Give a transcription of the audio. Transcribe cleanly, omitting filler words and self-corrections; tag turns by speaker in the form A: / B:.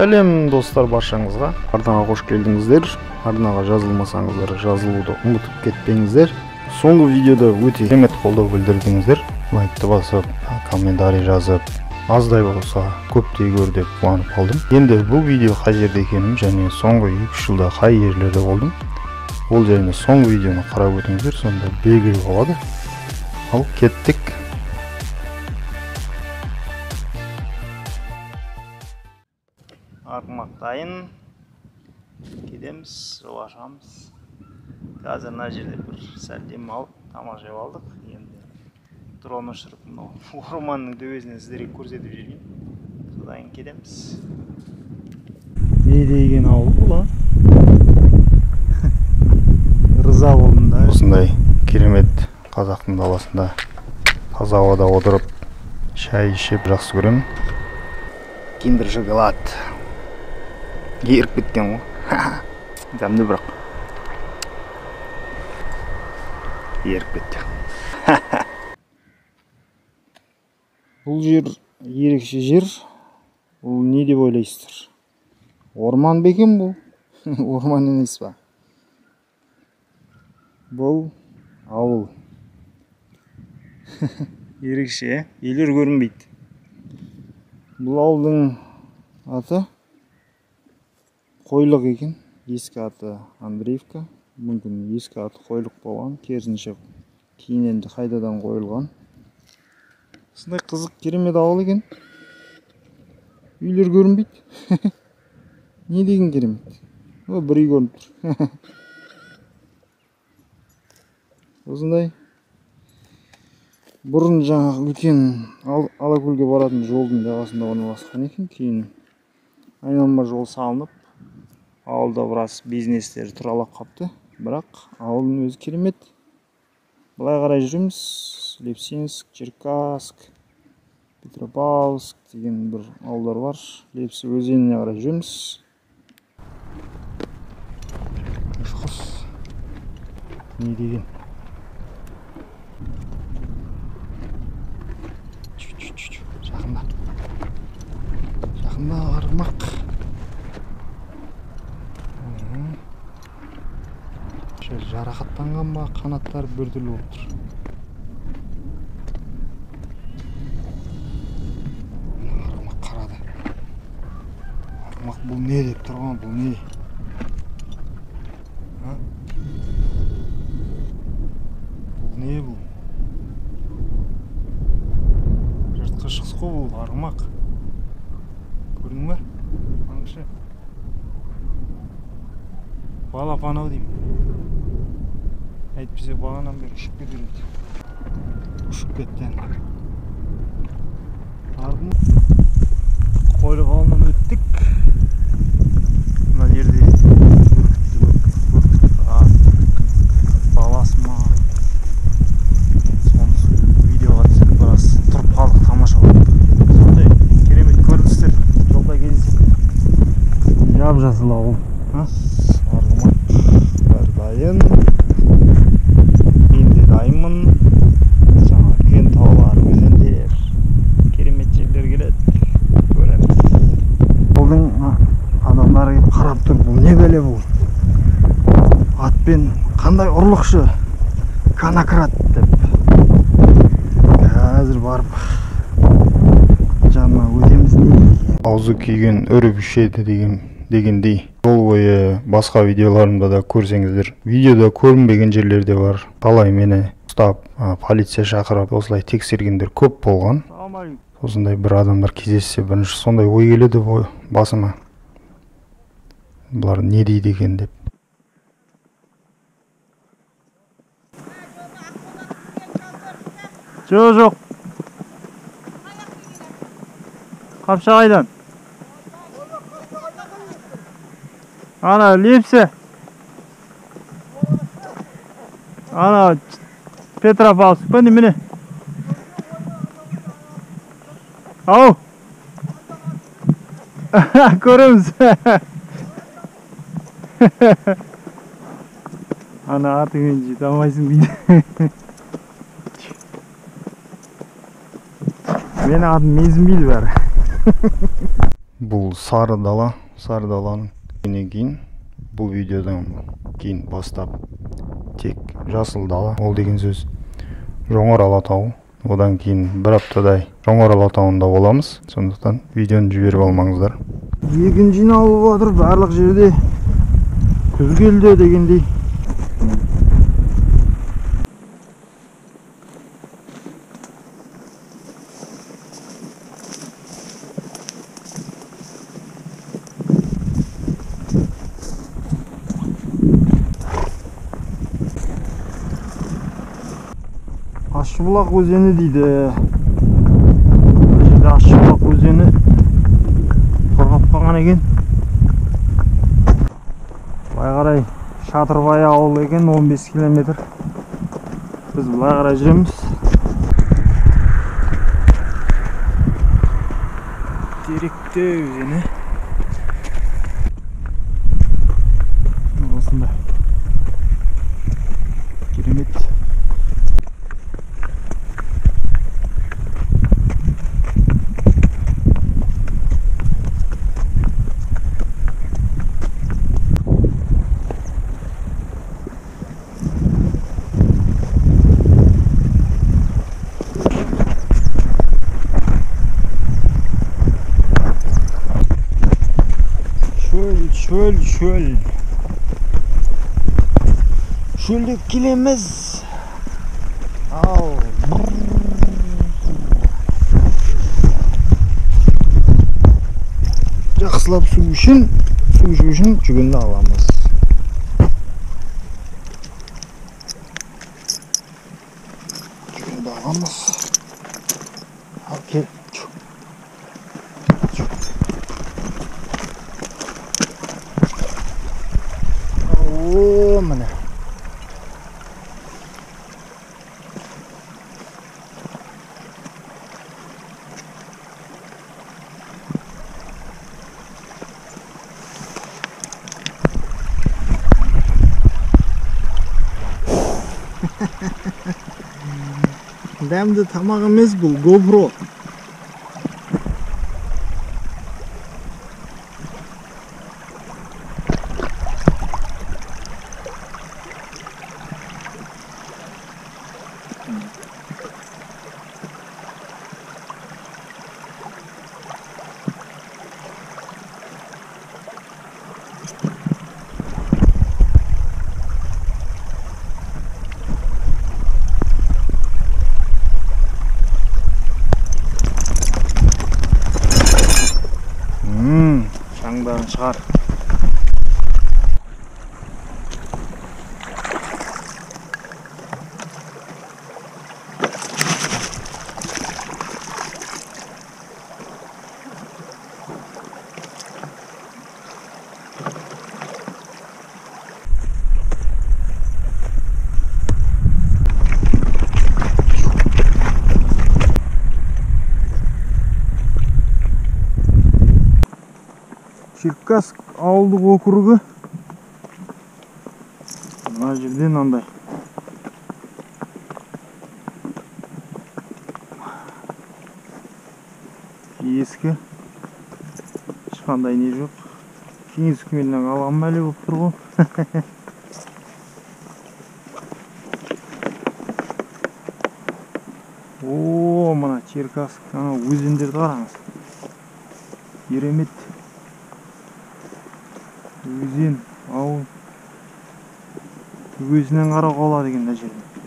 A: Сәлем достар баршаңызға. Арнаға қош келдіңіздер. Арнаға жазылмасаңыздар, жазылуды ұмытып кетпеңіздер. Соңғы видеода өте керемет қолдау білдірдіңіздер. Лайкты басып, комментарий жазып, аздай болса көптей көр деп қуанып қалдым. Енді бұл видео қай жерде екенім және соңғы 2 жылда қай жерлерде болдым, ол жайында соңғы видеоны қарап өтіңіздер, сонда белгілі болады. Ал кеттік. Арғымақ дайын. Кетеміз, жол ашамыз. Қазір мына жерде бір сәл дем алып, тамақ жеп алдық. Енді дрон ұшырып, орманның төбесінен сіздерге көрсетіп жүрейін. Содан кетеміз. Не деген ауыл бұл, Рыза болдым да. Осындай керемет қазақтың даласында таза ауада отырып, шай ішіп жақсы көремін. Киндер шоколад. Еріп кеткен ғой. Дәмді бірақ. Еріп кетті. Бұл жер ерекше жер. Бұл не деп ойлайсыздар? Орман бекен бұл? Орман емес па? Бұл ауыл. Ерекше, үйлер көрінбейді. Бұл ауылдың аты Қойлық екен. Ескі аты Андреевка. Мүмкін ескі аты Қойлық болған. Керісінше кейін енді қайтадан қойылған. Осындай қызық керемет ауыл екен. Үйлер көрінбейді. Не деген керемет? Бір үй көрініп тұр. Осындай. Бұрын жаңағы үлкен Алакөлге баратын жолдың жағасында орналасқан екен. Кейін айналма жол салынып, ауылда біраз бизнестер тұралап қапты. Бірақ ауылдың өзі керемет. Былай қарай жүреміз. Лепсинск, Черкасск, Петропавловск деген бір ауылдар бар. Лепсі өзеніне қарай жүреміз. Не деген? Жақында. Жақында арғымақ. Жарақаттанған ба, қанаттар біртүрлі болып тұр. Арғымақ қарады. Арғымақ бұл не деп тұрған, бұл не? Бұл не бұл? Жыртқыш қой бұл, арғымақ. Көрдің бе? Аңшы. Балапан ау деймін. Әйтпесе бағанан бері ұшып кетеді. Ұшып кетті. Қойлық ауылынан өттік. Мына жерде баласы ма? Соны видеоға түсіп біраз тұрып қалдық, тамашалап. Сондай керемет көріністер жолда кездеседі. Жап-жасыл ауыл. Арғымақ бәрі дайын. Енді дайынмын. Жаңа үлкен таулар, өзендер, керемет жерлер келеді. Көреміз. Бұлдың адамдары келіп қарап тұр. Бұл не бәле бұл? Атпен қандай ұрлықшы? Конократ деп. Қазір барып жанына өтеміз не? Аузы күйген өріп ішеді дегендей. Жол бойы басқа видеоларымда да көрсеңіздер, видеода көрінбеген жерлерде бар. Талай мені ұстап, полиция шақырып, осылай тексергендер көп болған. Осындай бір адамдар кездессе, бірінші сондай ой келеді басыма. Бұлар не дейді екен деп. Жоқ. Қапшағайдан. Ана Лепсі. Ана Петропавловск. Міне. Ау. Көреміз. Ана артымен жете алмайсың дейді.
B: Мен атым мезмил бар.
A: Бұл сары дала. Сары даланың кейін бұл видеодан кейін бастап тек жасыл дала. Ол деген сөз Жоңғар Алатауы. Одан кейін бір аптадай Жоңғар Алатауында боламыз. Сондықтан видеоны жіберіп алмаңыздар. Егін жиналып жатыр барлық жерде. Күз келді дегендей. Ащыбұлақ өзені дейді. Ащыбұлақ өзені қорғап қалған екен. Былай қарай Шатырбай ауылы екен, 15 километр. Біз былай қарай жүреміз. Теректі өзені. Осында. Керемет. Şöyle. Şöyle kilemiz. Al. Жақсылап су үшін жүгінді аламыз. Ал кел. Міне. Дәмді тамақ емес бұл, GoPro. Шаңдан шығар. Черкасск ауылдық округі. Мына жерден андай. Ескі. Ешқандай не жоқ. Кеңес үкіметінен қалған мәлі болып тұр ғой. О, мына Черкасск. Өзендерді қараңыз. Керемет. Өзен, ауыл. Өзінен қарауға болады екен мына жерден.